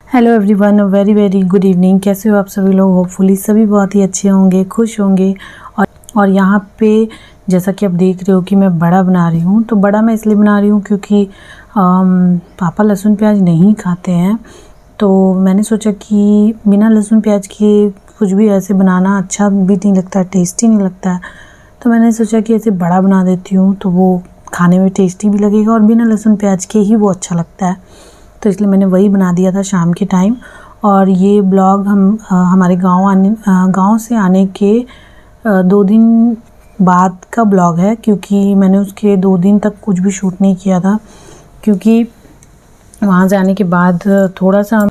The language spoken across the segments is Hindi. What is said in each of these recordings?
Hello everyone, very very good evening. कैसे हो आप सभी लोग? होपफुली सभी बहुत ही अच्छे होंगे, खुश होंगे। और यहाँ पे जैसा कि आप देख रहे हो कि मैं बड़ा बना रही हूँ। तो बड़ा मैं इसलिए बना रही हूँ क्योंकि पापा लहसुन प्याज नहीं खाते हैं। तो मैंने सोचा कि बिना लहसुन प्याज के कुछ भी ऐसे बनाना अच्छा भी नहीं लगता, टेस्टी नहीं लगता है। तो मैंने सोचा कि ऐसे बड़ा बना देती हूँ तो वो खाने में टेस्टी भी लगेगा और बिना लहसुन प्याज के ही वो अच्छा लगता है। तो इसलिए मैंने वही बना दिया था शाम के टाइम। और ये ब्लॉग हमारे गांव से आने के 2 दिन बाद का ब्लॉग है, क्योंकि मैंने उसके 2 दिन तक कुछ भी शूट नहीं किया था, क्योंकि वहाँ से आने के बाद थोड़ा सा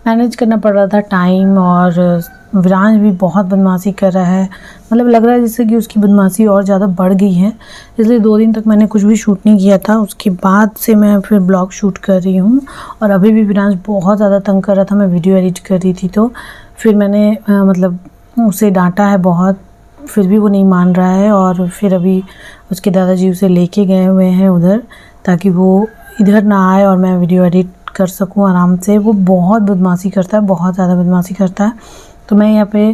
मैनेज करना पड़ रहा था टाइम। और विरांश भी बहुत बदमाशी कर रहा है, मतलब लग रहा है जैसे कि उसकी बदमाशी और ज़्यादा बढ़ गई है। इसलिए 2 दिन तक मैंने कुछ भी शूट नहीं किया था। उसके बाद से मैं फिर ब्लॉग शूट कर रही हूँ। और अभी भी विरांश बहुत ज़्यादा तंग कर रहा था, मैं वीडियो एडिट कर रही थी। तो फिर मैंने मतलब उसे डांटा है बहुत, फिर भी वो नहीं मान रहा है। और फिर अभी उसके दादाजी उसे लेके गए हुए हैं उधर, ताकि वो इधर ना आए और मैं वीडियो एडिट कर सकूं आराम से। वो बहुत बदमाशी करता है, बहुत ज़्यादा बदमाशी करता है। तो मैं यहाँ पे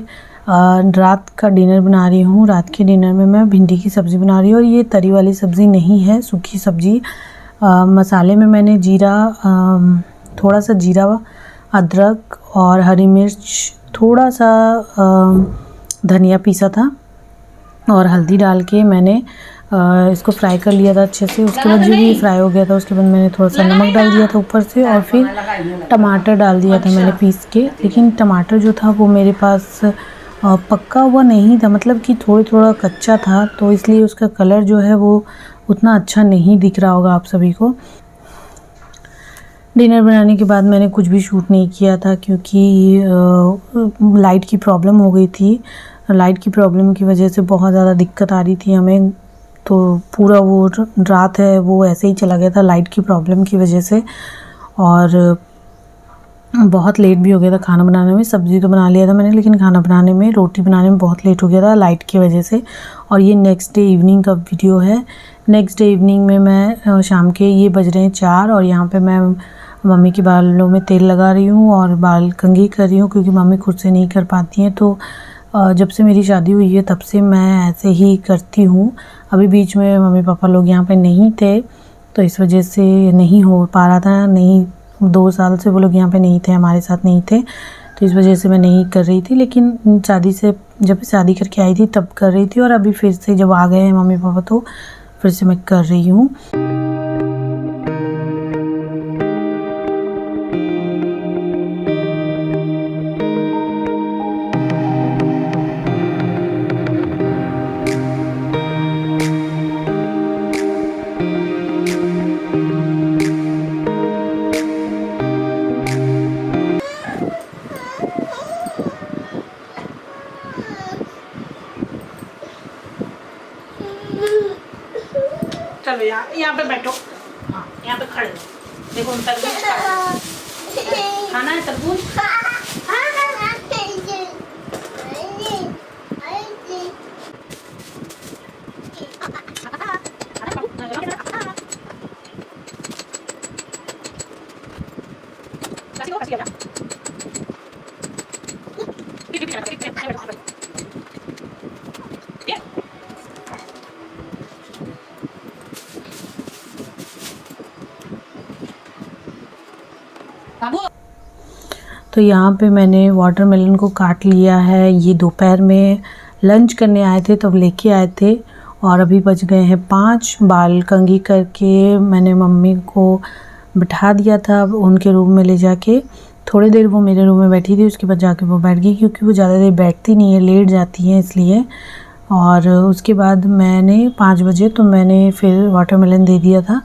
रात का डिनर बना रही हूँ। रात के डिनर में मैं भिंडी की सब्ज़ी बना रही हूँ। और ये तरी वाली सब्ज़ी नहीं है, सूखी सब्ज़ी। मसाले में मैंने थोड़ा सा जीरा, अदरक और हरी मिर्च, थोड़ा सा धनिया पीसा था और हल्दी डाल के मैंने इसको फ्राई कर लिया था अच्छे से। उसके बाद जब ये फ्राई हो गया था उसके बाद मैंने थोड़ा सा नमक डाल दिया था ऊपर से, और फिर टमाटर डाल दिया था मैंने पीस के। लेकिन टमाटर जो था वो मेरे पास पक्का हुआ नहीं था, मतलब कि थोड़ा कच्चा था, तो इसलिए उसका कलर जो है वो उतना अच्छा नहीं दिख रहा होगा आप सभी को। डिनर बनाने के बाद मैंने कुछ भी शूट नहीं किया था, क्योंकि लाइट की प्रॉब्लम हो गई थी। लाइट की प्रॉब्लम की वजह से बहुत ज़्यादा दिक्कत आ रही थी हमें। तो पूरा वो रात है वो ऐसे ही चला गया था लाइट की प्रॉब्लम की वजह से। और बहुत लेट भी हो गया था खाना बनाने में। सब्ज़ी तो बना लिया था मैंने, लेकिन खाना बनाने में, रोटी बनाने में बहुत लेट हो गया था लाइट की वजह से। और ये नेक्स्ट डे इवनिंग का वीडियो है। नेक्स्ट डे इवनिंग में मैं शाम के ये बज रहे हैं 4, और यहाँ पे मैं मम्मी के बालों में तेल लगा रही हूँ और बाल कंघी कर रही हूँ, क्योंकि मम्मी खुद से नहीं कर पाती हैं। तो जब से मेरी शादी हुई है तब से मैं ऐसे ही करती हूँ। अभी बीच में मम्मी पापा लोग यहाँ पे नहीं थे, तो इस वजह से नहीं हो पा रहा था। नहीं, 2 साल से वो लोग यहाँ पे नहीं थे, हमारे साथ नहीं थे, तो इस वजह से मैं नहीं कर रही थी। लेकिन जब शादी करके आई थी तब कर रही थी, और अभी फिर से जब आ गए हैं मम्मी पापा तो फिर से मैं कर रही हूँ। चलो यहाँ पे बैठो। हाँ, यहाँ पे खड़े हो। देखो तरबूज खाना है, तरबूज। तो यहाँ पे मैंने वाटरमेलन को काट लिया है। ये दोपहर में लंच करने आए थे तब लेके आए थे, और अभी बज गए हैं 5। बाल कंघी करके मैंने मम्मी को बिठा दिया था उनके रूम में ले जाके। थोड़ी देर वो मेरे रूम में बैठी थी, उसके बाद जाके वो बैठ गई, क्योंकि वो ज़्यादा देर बैठती नहीं है, लेट जाती है इसलिए। और उसके बाद मैंने 5 बजे तो मैंने फिर वाटरमेलन दे दिया था,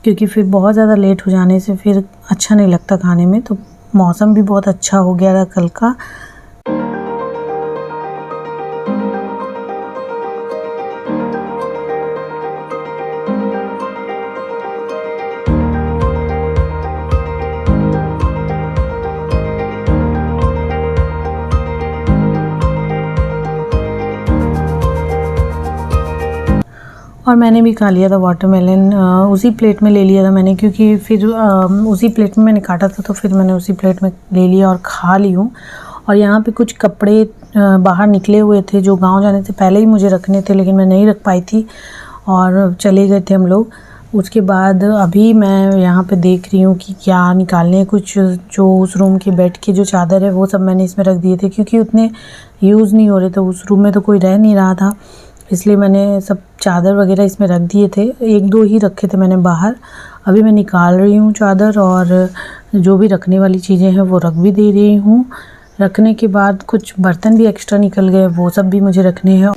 क्योंकि फिर बहुत ज़्यादा लेट हो जाने से फिर अच्छा नहीं लगता खाने में। तो मौसम भी बहुत अच्छा हो गया था कल का। और मैंने भी खा लिया था वाटरमेलन, उसी प्लेट में ले लिया था मैंने, क्योंकि फिर उसी प्लेट में मैंने काटा था तो फिर मैंने उसी प्लेट में ले लिया और खा ली हूँ। और यहाँ पे कुछ कपड़े बाहर निकले हुए थे जो गांव जाने से पहले ही मुझे रखने थे, लेकिन मैं नहीं रख पाई थी और चले गए थे हम लोग। उसके बाद अभी मैं यहाँ पे देख रही हूँ कि क्या निकालने, कुछ जो उस रूम के बेड की जो चादर है वो सब मैंने इसमें रख दिए थे, क्योंकि उतने यूज़ नहीं हो रहे थे, उस रूम में तो कोई रह नहीं रहा था, इसलिए मैंने सब चादर वगैरह इसमें रख दिए थे। 1-2 ही रखे थे मैंने बाहर। अभी मैं निकाल रही हूँ चादर और जो भी रखने वाली चीज़ें हैं वो रख भी दे रही हूँ। रखने के बाद कुछ बर्तन भी एक्स्ट्रा निकल गए, वो सब भी मुझे रखने हैं।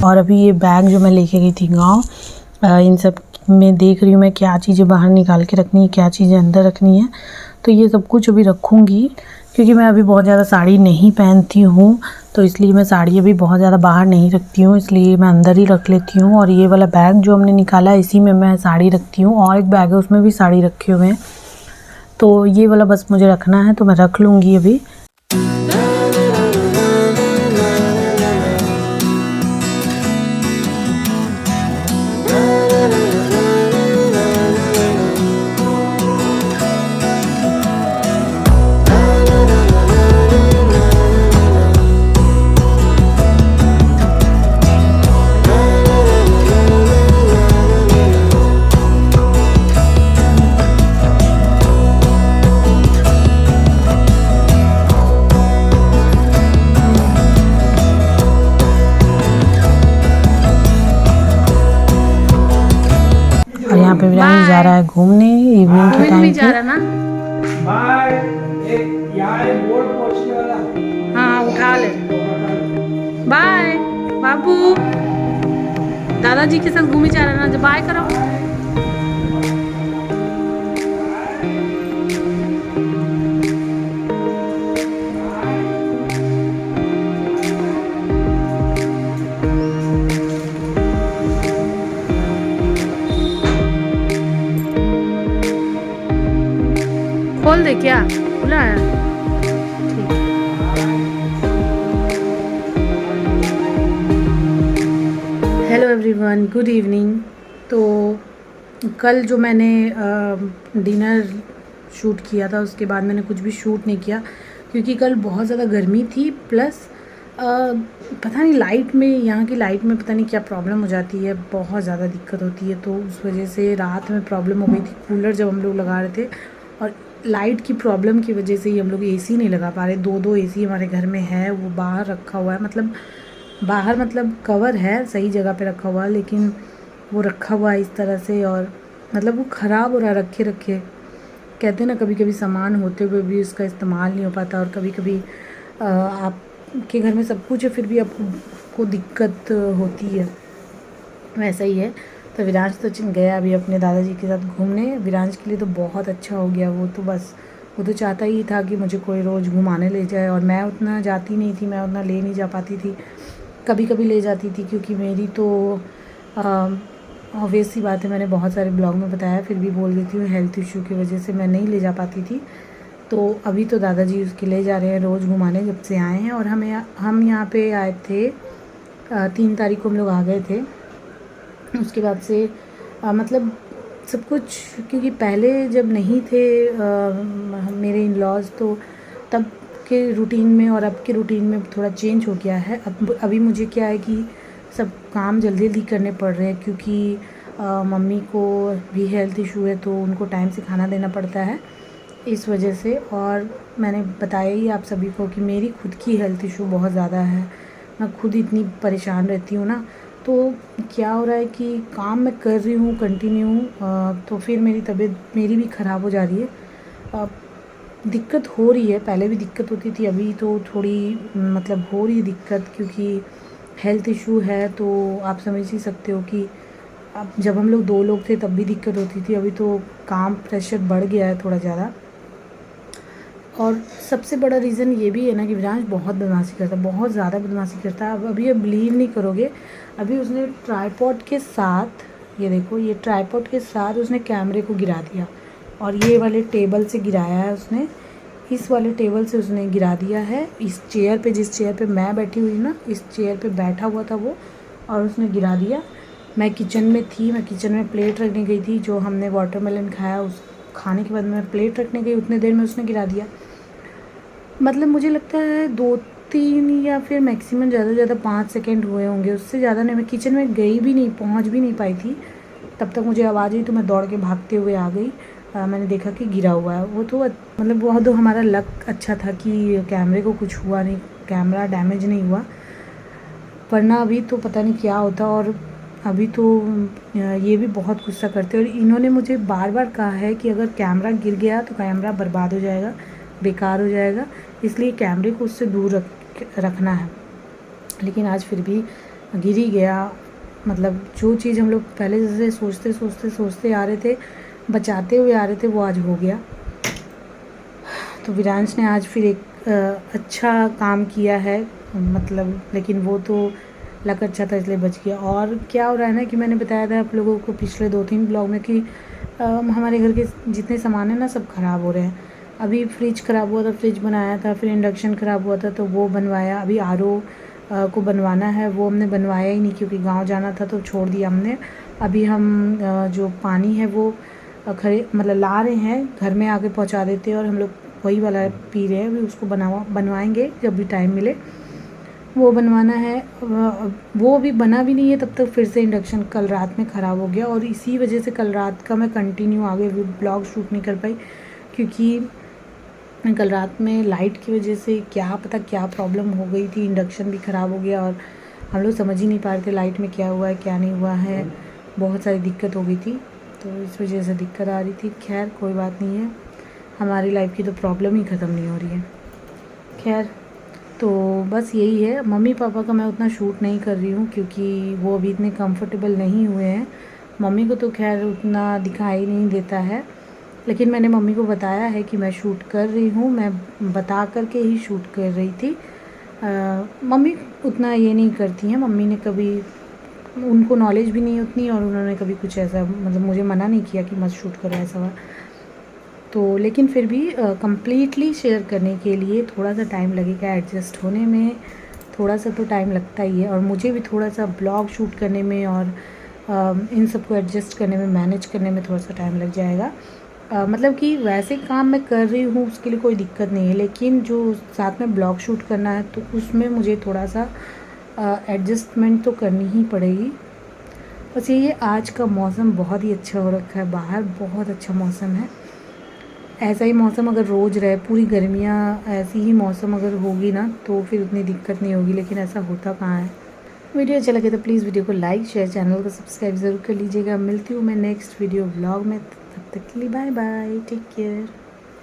और अभी ये बैग जो मैं लेके गई थी गांव, इन सब में देख रही हूँ मैं क्या चीज़ें बाहर निकाल के रखनी है, क्या चीज़ें अंदर रखनी है। तो ये सब कुछ अभी रखूँगी, क्योंकि मैं अभी बहुत ज़्यादा साड़ी नहीं पहनती हूँ, तो इसलिए मैं साड़ी अभी बहुत ज़्यादा बाहर नहीं रखती हूँ, इसलिए मैं अंदर ही रख लेती हूँ। और ये वाला बैग जो हमने निकाला है इसी में मैं साड़ी रखती हूँ, और एक बैग है उसमें भी साड़ी रखे हुए हैं, तो ये वाला बस मुझे रखना है, तो मैं रख लूँगी अभी। यहाँ पे विरांश जा रहा है घूमने इवनिंग के टाइम जा पे। रहा ना, बाय। यहाँ एक बोर्ड पहुँचने वाला। हाँ उठा ले। बाय बाबू, दादाजी के साथ घूमे जा रहा ना, जब बाय करो। खोल दे क्या, खुला है? Hello everyone, good evening. तो कल जो मैंने डिनर शूट किया था उसके बाद मैंने कुछ भी शूट नहीं किया, क्योंकि कल बहुत ज़्यादा गर्मी थी, प्लस पता नहीं लाइट में, यहाँ की लाइट में पता नहीं क्या प्रॉब्लम हो जाती है, बहुत ज़्यादा दिक्कत होती है, तो उस वजह से रात में प्रॉब्लम हो गई थी। कूलर जब हम लोग लगा रहे थे और लाइट की प्रॉब्लम की वजह से ही हम लोग एसी नहीं लगा पा रहे। 2 एसी हमारे घर में है, वो बाहर रखा हुआ है, मतलब बाहर मतलब कवर है, सही जगह पे रखा हुआ है, लेकिन वो रखा हुआ है इस तरह से, और मतलब वो ख़राब हो रहा है रखे रखे। कहते हैं ना, कभी कभी सामान होते हुए भी उसका इस्तेमाल नहीं हो पाता, और कभी कभी आपके घर में सब कुछ है फिर भी आपको दिक्कत होती है, वैसा ही है। तो विरांश तो गया अभी अपने दादाजी के साथ घूमने। विरांश के लिए तो बहुत अच्छा हो गया, वो तो चाहता ही था कि मुझे कोई रोज़ घुमाने ले जाए, और मैं उतना जाती नहीं थी, मैं उतना ले नहीं जा पाती थी, कभी कभी ले जाती थी, क्योंकि मेरी तो ऑब्वियस सी बात है, मैंने बहुत सारे ब्लॉग में बताया, फिर भी बोल देती हूँ, हेल्थ इशू की वजह से मैं नहीं ले जा पाती थी। तो अभी तो दादाजी उसके ले जा रहे हैं रोज़ घुमाने, जब से आए हैं। और हम यहाँ पे आए थे 3 तारीख को हम लोग आ गए थे। उसके बाद से मतलब सब कुछ, क्योंकि पहले जब नहीं थे मेरे इन लॉज, तो तब के रूटीन में और अब के रूटीन में थोड़ा चेंज हो गया है। अभी मुझे क्या है कि सब काम जल्दी जल्दी करने पड़ रहे हैं, क्योंकि मम्मी को भी हेल्थ इशू है, तो उनको टाइम से खाना देना पड़ता है, इस वजह से। और मैंने बताया ही आप सभी को कि मेरी खुद की हेल्थ इशू बहुत ज़्यादा है, मैं खुद इतनी परेशान रहती हूँ ना। तो क्या हो रहा है कि काम मैं कर रही हूँ कंटिन्यू, तो फिर मेरी तबीयत मेरी भी ख़राब हो जा रही है, दिक्कत हो रही है। पहले भी दिक्कत होती थी, अभी तो थोड़ी मतलब हो रही है दिक्कत, क्योंकि हेल्थ इशू है, तो आप समझ ही सकते हो कि अब जब हम लोग 2 लोग थे तब भी दिक्कत होती थी, अभी तो काम प्रेशर बढ़ गया है थोड़ा ज़्यादा। और सबसे बड़ा रीज़न ये भी है ना कि विरांश बहुत बदमाशी करता है, बहुत ज़्यादा बदमाशी करता है। अब अभी आप बिलीव नहीं करोगे, अभी उसने ट्राइपॉड के साथ, ये देखो, ये ट्राइपॉड के साथ उसने कैमरे को गिरा दिया, और ये वाले टेबल से गिराया है उसने, इस वाले टेबल से उसने गिरा दिया है। इस चेयर पे, जिस चेयर पे मैं बैठी हुई ना, इस चेयर पे बैठा हुआ था वो, और उसने गिरा दिया। मैं किचन में थी, मैं किचन में प्लेट रखने गई थी, जो हमने वाटरमेलन खाया उस खाने के बाद मैं प्लेट रखने गई, उतने देर में उसने गिरा दिया। मतलब मुझे लगता है 2-3 या फिर मैक्सिमम ज़्यादा से ज़्यादा 5 सेकेंड हुए होंगे, उससे ज़्यादा नहीं। मैं किचन में गई भी नहीं, पहुंच भी नहीं पाई थी, तब तक मुझे आवाज़ आई तो मैं दौड़ के भागते हुए आ गई। मैंने देखा कि गिरा हुआ है वो, तो मतलब बहुत तो हमारा लक अच्छा था कि कैमरे को कुछ हुआ नहीं, कैमरा डैमेज नहीं हुआ, वरना अभी तो पता नहीं क्या होता। और अभी तो ये भी बहुत गुस्सा करते हैं, और इन्होंने मुझे बार बार कहा है कि अगर कैमरा गिर गया तो कैमरा बर्बाद हो जाएगा, बेकार हो जाएगा, इसलिए कैमरे को उससे दूर रखना है। लेकिन आज फिर भी गिर ही गया। मतलब जो चीज़ हम लोग पहले से सोचते आ रहे थे, बचाते हुए आ रहे थे, वो आज हो गया। तो विरांश ने आज फिर एक अच्छा काम किया है, मतलब, लेकिन वो तो लक अच्छा था इसलिए बच गया। और क्या हो रहा है ना कि मैंने बताया था आप लोगों को पिछले 2-3 ब्लॉग में कि हमारे घर के जितने सामान हैं ना सब ख़राब हो रहे हैं। अभी फ्रिज ख़राब हुआ था, फ्रिज बनाया था, फिर इंडक्शन ख़राब हुआ था तो वो बनवाया, अभी आरओ को बनवाना है, वो हमने बनवाया ही नहीं क्योंकि गांव जाना था तो छोड़ दिया हमने। अभी हम जो पानी है वो मतलब ला रहे हैं, घर में आके पहुंचा देते हैं और हम लोग वही वाला पी रहे हैं। अभी उसको बनवाएंगे जब भी टाइम मिले, वो बनवाना है। वो अभी बना भी नहीं है तब तक फिर से इंडक्शन कल रात में ख़राब हो गया, और इसी वजह से कल रात का मैं कंटिन्यू आगे ब्लॉग शूट नहीं कर पाई, क्योंकि कल रात में लाइट की वजह से क्या पता क्या प्रॉब्लम हो गई थी, इंडक्शन भी ख़राब हो गया और हम लोग समझ ही नहीं पा रहे थे लाइट में क्या हुआ है क्या नहीं हुआ है, बहुत सारी दिक्कत हो गई थी, तो इस वजह से दिक्कत आ रही थी। खैर कोई बात नहीं है, हमारी लाइफ की तो प्रॉब्लम ही ख़त्म नहीं हो रही है। खैर तो बस यही है। मम्मी पापा का मैं उतना शूट नहीं कर रही हूँ क्योंकि वो अभी इतने कंफर्टेबल नहीं हुए हैं। मम्मी को तो खैर उतना दिखाई नहीं देता है, लेकिन मैंने मम्मी को बताया है कि मैं शूट कर रही हूँ, मैं बता कर के ही शूट कर रही थी। मम्मी उतना ये नहीं करती हैं, मम्मी ने कभी, उनको नॉलेज भी नहीं उतनी, और उन्होंने कभी कुछ ऐसा मतलब मुझे मना नहीं किया कि मत शूट करो ऐसा हुआ। तो लेकिन फिर भी कम्प्लीटली शेयर करने के लिए थोड़ा सा टाइम लगेगा, एडजस्ट होने में थोड़ा सा तो टाइम लगता ही है, और मुझे भी थोड़ा सा ब्लॉग शूट करने में और इन सबको एडजस्ट करने में, मैनेज करने में थोड़ा सा टाइम लग जाएगा। मतलब कि वैसे काम मैं कर रही हूँ उसके लिए कोई दिक्कत नहीं है, लेकिन जो साथ में ब्लॉग शूट करना है तो उसमें मुझे थोड़ा सा एडजस्टमेंट तो करनी ही पड़ेगी। बस ये आज का मौसम बहुत ही अच्छा हो रखा है, बाहर बहुत अच्छा मौसम है। ऐसा ही मौसम अगर रोज़ रहे, पूरी गर्मियाँ ऐसी ही मौसम अगर होगी ना तो फिर उतनी दिक्कत नहीं होगी, लेकिन ऐसा होता कहाँ है। वीडियो अच्छा लगे तो प्लीज़ वीडियो को लाइक शेयर, चैनल को सब्सक्राइब ज़रूर कर लीजिएगा। मिलती हूँ मैं नेक्स्ट वीडियो व्लॉग में, तब तक के लिए बाय बाय, टेक केयर।